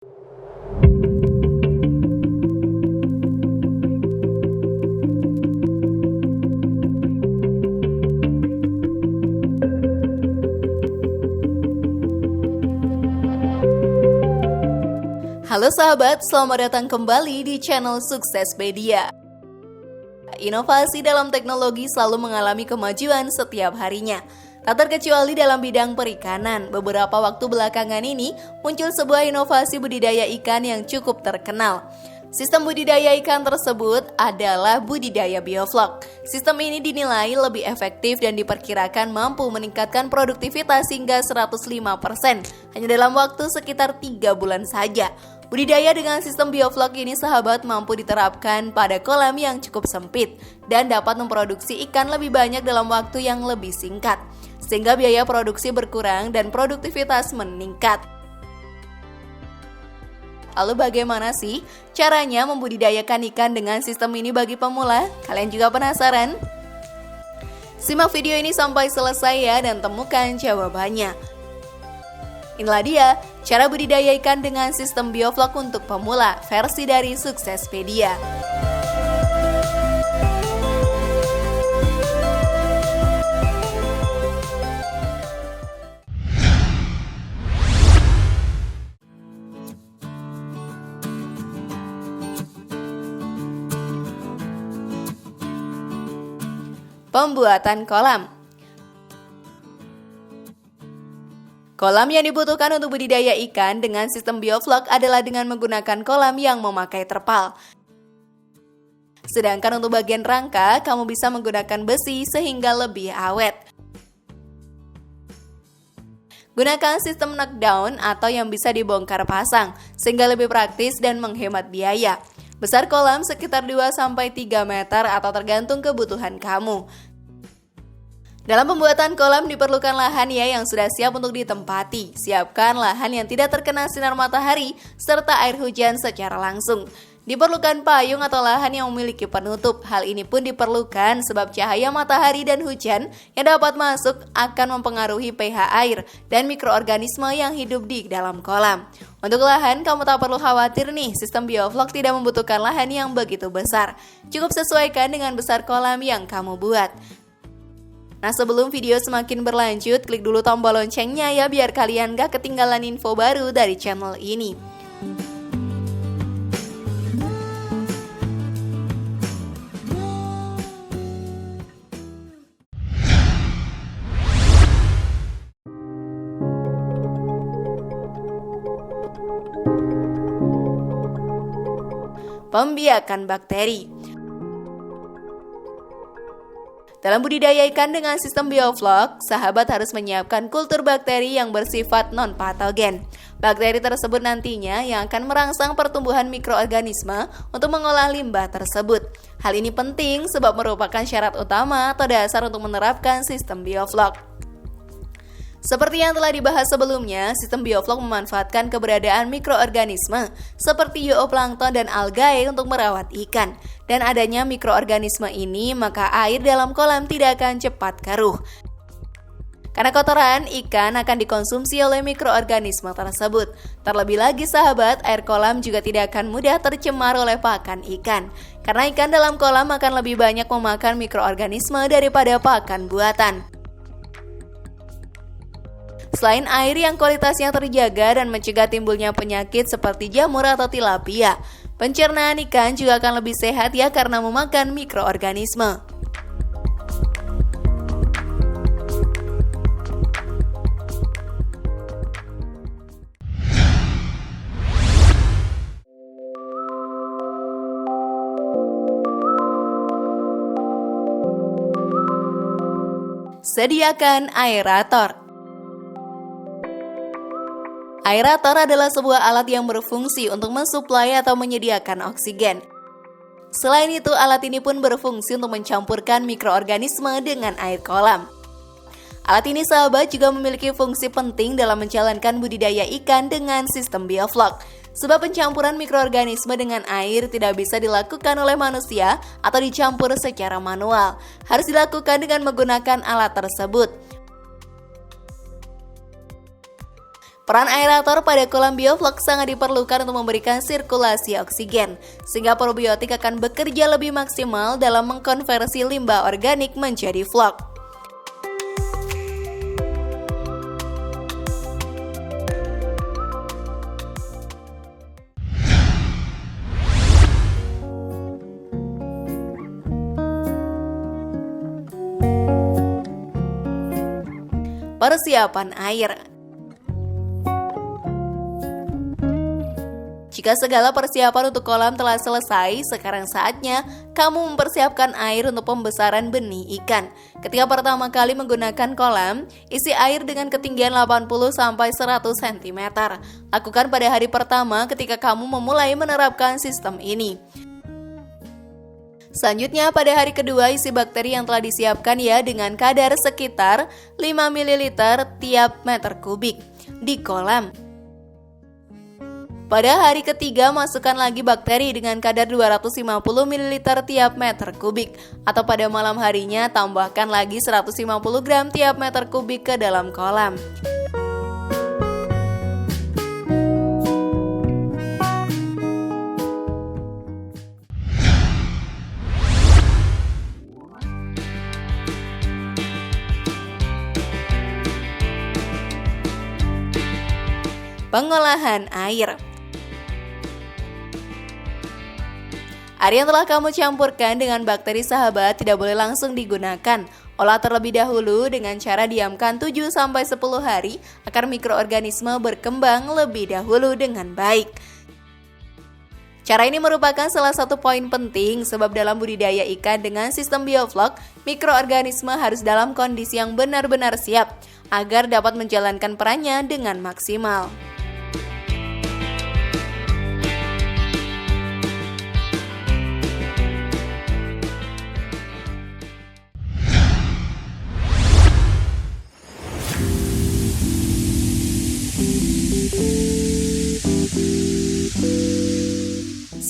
Halo sahabat, selamat datang kembali di channel Suksespedia. Inovasi dalam teknologi selalu mengalami kemajuan setiap harinya. Tak terkecuali dalam bidang perikanan, beberapa waktu belakangan ini muncul sebuah inovasi budidaya ikan yang cukup terkenal. Sistem budidaya ikan tersebut adalah budidaya bioflok. Sistem ini dinilai lebih efektif dan diperkirakan mampu meningkatkan produktivitas hingga 105% hanya dalam waktu sekitar 3 bulan saja. Budidaya dengan sistem bioflok ini sahabat mampu diterapkan pada kolam yang cukup sempit dan dapat memproduksi ikan lebih banyak dalam waktu yang lebih singkat, sehingga biaya produksi berkurang dan produktivitas meningkat. Lalu bagaimana sih caranya membudidayakan ikan dengan sistem ini bagi pemula? Kalian juga penasaran? Simak video ini sampai selesai ya dan temukan jawabannya. Inilah dia cara budidaya ikan dengan sistem bioflok untuk pemula versi dari Suksespedia. Pembuatan kolam. Kolam yang dibutuhkan untuk budidaya ikan dengan sistem bioflok adalah dengan menggunakan kolam yang memakai terpal. Sedangkan untuk bagian rangka, kamu bisa menggunakan besi sehingga lebih awet. Gunakan sistem knockdown atau yang bisa dibongkar pasang, sehingga lebih praktis dan menghemat biaya. Besar kolam sekitar 2-3 meter atau tergantung kebutuhan kamu. Dalam pembuatan kolam diperlukan lahan yang sudah siap untuk ditempati. Siapkan lahan yang tidak terkena sinar matahari serta air hujan secara langsung. Diperlukan payung atau lahan yang memiliki penutup. Hal ini pun diperlukan sebab cahaya matahari dan hujan yang dapat masuk akan mempengaruhi pH air dan mikroorganisme yang hidup di dalam kolam. Untuk lahan, kamu tak perlu khawatir nih, sistem bioflok tidak membutuhkan lahan yang begitu besar. Cukup sesuaikan dengan besar kolam yang kamu buat. Nah, sebelum video semakin berlanjut, klik dulu tombol loncengnya ya biar kalian gak ketinggalan info baru dari channel ini. Pembiakan bakteri. Dalam budidaya ikan dengan sistem bioflok, sahabat harus menyiapkan kultur bakteri yang bersifat non-patogen. Bakteri tersebut nantinya yang akan merangsang pertumbuhan mikroorganisme untuk mengolah limbah tersebut. Hal ini penting sebab merupakan syarat utama atau dasar untuk menerapkan sistem bioflok. Seperti yang telah dibahas sebelumnya, sistem bioflok memanfaatkan keberadaan mikroorganisme seperti zooplankton dan algae untuk merawat ikan. Dan adanya mikroorganisme ini, maka air dalam kolam tidak akan cepat keruh. Karena kotoran ikan akan dikonsumsi oleh mikroorganisme tersebut. Terlebih lagi sahabat, air kolam juga tidak akan mudah tercemar oleh pakan ikan. Karena ikan dalam kolam akan lebih banyak memakan mikroorganisme daripada pakan buatan. Selain air yang kualitasnya terjaga dan mencegah timbulnya penyakit seperti jamur atau tilapia, pencernaan ikan juga akan lebih sehat ya karena memakan mikroorganisme. Sediakan aerator. Aerator adalah sebuah alat yang berfungsi untuk mensuplai atau menyediakan oksigen. Selain itu, alat ini pun berfungsi untuk mencampurkan mikroorganisme dengan air kolam. Alat ini sahabat juga memiliki fungsi penting dalam menjalankan budidaya ikan dengan sistem bioflok. Sebab pencampuran mikroorganisme dengan air tidak bisa dilakukan oleh manusia atau dicampur secara manual. Harus dilakukan dengan menggunakan alat tersebut. Peran aerator pada kolam bioflok sangat diperlukan untuk memberikan sirkulasi oksigen, sehingga probiotik akan bekerja lebih maksimal dalam mengkonversi limbah organik menjadi flok. Persiapan air. Jika segala persiapan untuk kolam telah selesai, sekarang saatnya kamu mempersiapkan air untuk pembesaran benih ikan. Ketika pertama kali menggunakan kolam, isi air dengan ketinggian 80-100 cm. Lakukan pada hari pertama ketika kamu memulai menerapkan sistem ini. Selanjutnya pada hari kedua isi bakteri yang telah disiapkan ya dengan kadar sekitar 5 ml tiap meter kubik di kolam. Pada hari ketiga masukkan lagi bakteri dengan kadar 250 ml tiap meter kubik, atau pada malam harinya tambahkan lagi 150 gram tiap meter kubik ke dalam kolam. Pengolahan air. Air yang telah kamu campurkan dengan bakteri sahabat tidak boleh langsung digunakan. Olah terlebih dahulu dengan cara diamkan 7-10 hari agar mikroorganisme berkembang lebih dahulu dengan baik. Cara ini merupakan salah satu poin penting sebab dalam budidaya ikan dengan sistem bioflok, mikroorganisme harus dalam kondisi yang benar-benar siap agar dapat menjalankan perannya dengan maksimal.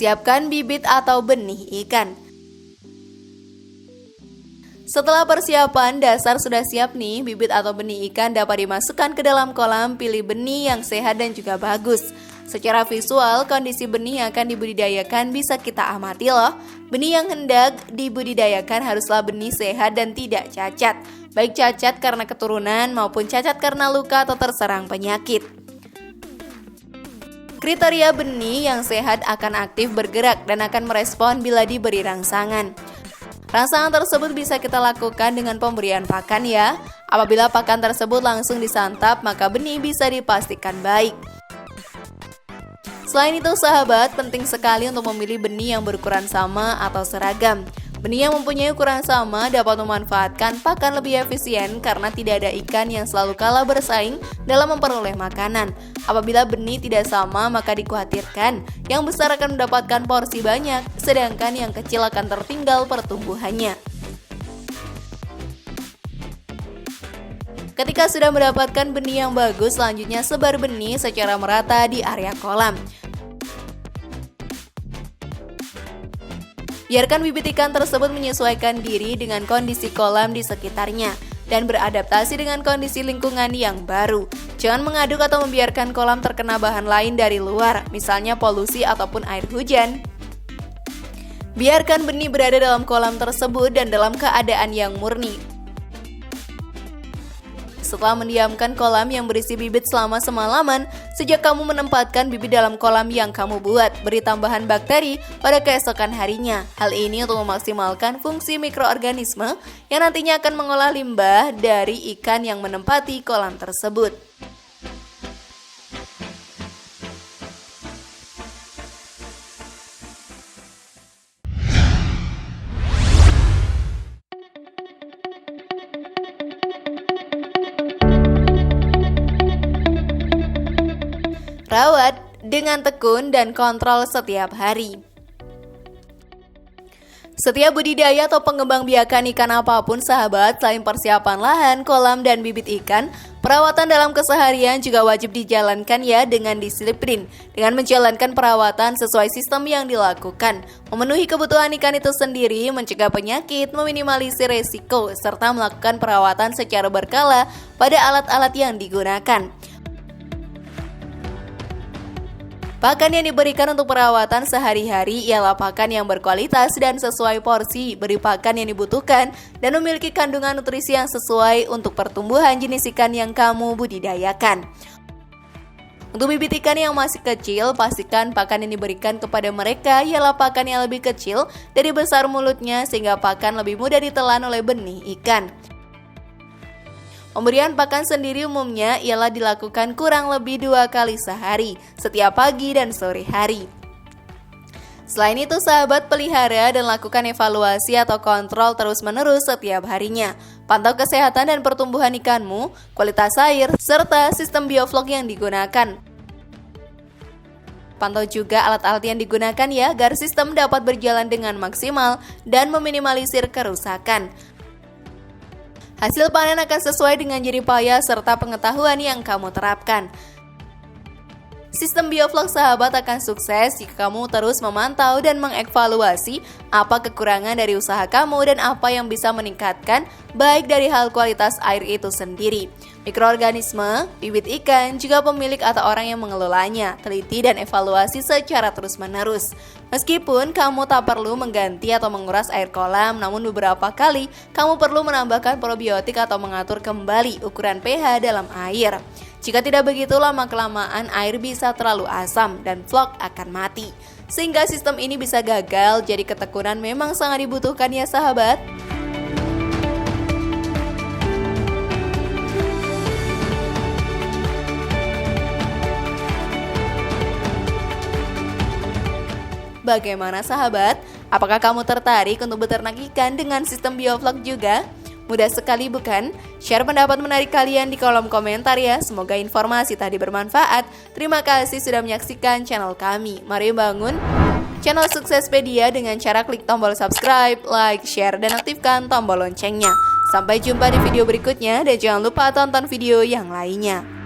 Siapkan bibit atau benih ikan. Setelah persiapan dasar sudah siap nih, bibit atau benih ikan dapat dimasukkan ke dalam kolam. Pilih benih yang sehat dan juga bagus. Secara visual, kondisi benih yang akan dibudidayakan bisa kita amati loh. Benih yang hendak dibudidayakan haruslah benih sehat dan tidak cacat. Baik cacat karena keturunan maupun cacat karena luka atau terserang penyakit. Kriteria benih yang sehat akan aktif bergerak dan akan merespon bila diberi rangsangan. Rangsangan tersebut bisa kita lakukan dengan pemberian pakan ya. Apabila pakan tersebut langsung disantap, maka benih bisa dipastikan baik. Selain itu sahabat, penting sekali untuk memilih benih yang berukuran sama atau seragam. Benih yang mempunyai ukuran sama dapat memanfaatkan pakan lebih efisien karena tidak ada ikan yang selalu kalah bersaing dalam memperoleh makanan. Apabila benih tidak sama, maka dikhawatirkan yang besar akan mendapatkan porsi banyak, sedangkan yang kecil akan tertinggal pertumbuhannya. Ketika sudah mendapatkan benih yang bagus, selanjutnya sebar benih secara merata di area kolam. Biarkan bibit ikan tersebut menyesuaikan diri dengan kondisi kolam di sekitarnya dan beradaptasi dengan kondisi lingkungan yang baru. Jangan mengaduk atau membiarkan kolam terkena bahan lain dari luar, misalnya polusi ataupun air hujan. Biarkan benih berada dalam kolam tersebut dan dalam keadaan yang murni. Setelah mendiamkan kolam yang berisi bibit selama semalaman, sejak kamu menempatkan bibit dalam kolam yang kamu buat, beri tambahan bakteri pada keesokan harinya. Hal ini untuk memaksimalkan fungsi mikroorganisme yang nantinya akan mengolah limbah dari ikan yang menempati kolam tersebut. Rawat dengan tekun dan kontrol setiap hari. Setiap budidaya atau pengembang biakan ikan apapun sahabat, selain persiapan lahan, kolam, dan bibit ikan, perawatan dalam keseharian juga wajib dijalankan ya dengan disiplin. Dengan menjalankan perawatan sesuai sistem yang dilakukan, memenuhi kebutuhan ikan itu sendiri, mencegah penyakit, meminimalisir resiko, serta melakukan perawatan secara berkala pada alat-alat yang digunakan. Pakan yang diberikan untuk perawatan sehari-hari ialah pakan yang berkualitas dan sesuai porsi, beri pakan yang dibutuhkan, dan memiliki kandungan nutrisi yang sesuai untuk pertumbuhan jenis ikan yang kamu budidayakan. Untuk bibit ikan yang masih kecil, pastikan pakan yang diberikan kepada mereka ialah pakan yang lebih kecil dari besar mulutnya sehingga pakan lebih mudah ditelan oleh benih ikan. Pemberian pakan sendiri umumnya ialah dilakukan kurang lebih 2 kali sehari, setiap pagi dan sore hari. Selain itu, sahabat, pelihara dan lakukan evaluasi atau kontrol terus-menerus setiap harinya. Pantau kesehatan dan pertumbuhan ikanmu, kualitas air, serta sistem bioflok yang digunakan. Pantau juga alat-alat yang digunakan ya, agar sistem dapat berjalan dengan maksimal dan meminimalisir kerusakan. Hasil panen akan sesuai dengan jerih payah serta pengetahuan yang kamu terapkan. Sistem bioflok, sahabat, akan sukses jika kamu terus memantau dan mengevaluasi apa kekurangan dari usaha kamu dan apa yang bisa meningkatkan baik dari hal kualitas air itu sendiri, mikroorganisme, bibit ikan, juga pemilik atau orang yang mengelolanya. Teliti dan evaluasi secara terus-menerus. Meskipun kamu tak perlu mengganti atau menguras air kolam, namun beberapa kali kamu perlu menambahkan probiotik atau mengatur kembali ukuran pH dalam air. Jika tidak begitu, lama-kelamaan air bisa terlalu asam dan flok akan mati. Sehingga sistem ini bisa gagal, jadi ketekunan memang sangat dibutuhkan ya, sahabat. Bagaimana, sahabat? Apakah kamu tertarik untuk beternak ikan dengan sistem bioflok juga? Mudah sekali bukan? Share pendapat menarik kalian di kolom komentar ya. Semoga informasi tadi bermanfaat. Terima kasih sudah menyaksikan channel kami. Mari bangun channel Suksespedia dengan cara klik tombol subscribe, like, share, dan aktifkan tombol loncengnya. Sampai jumpa di video berikutnya dan jangan lupa tonton video yang lainnya.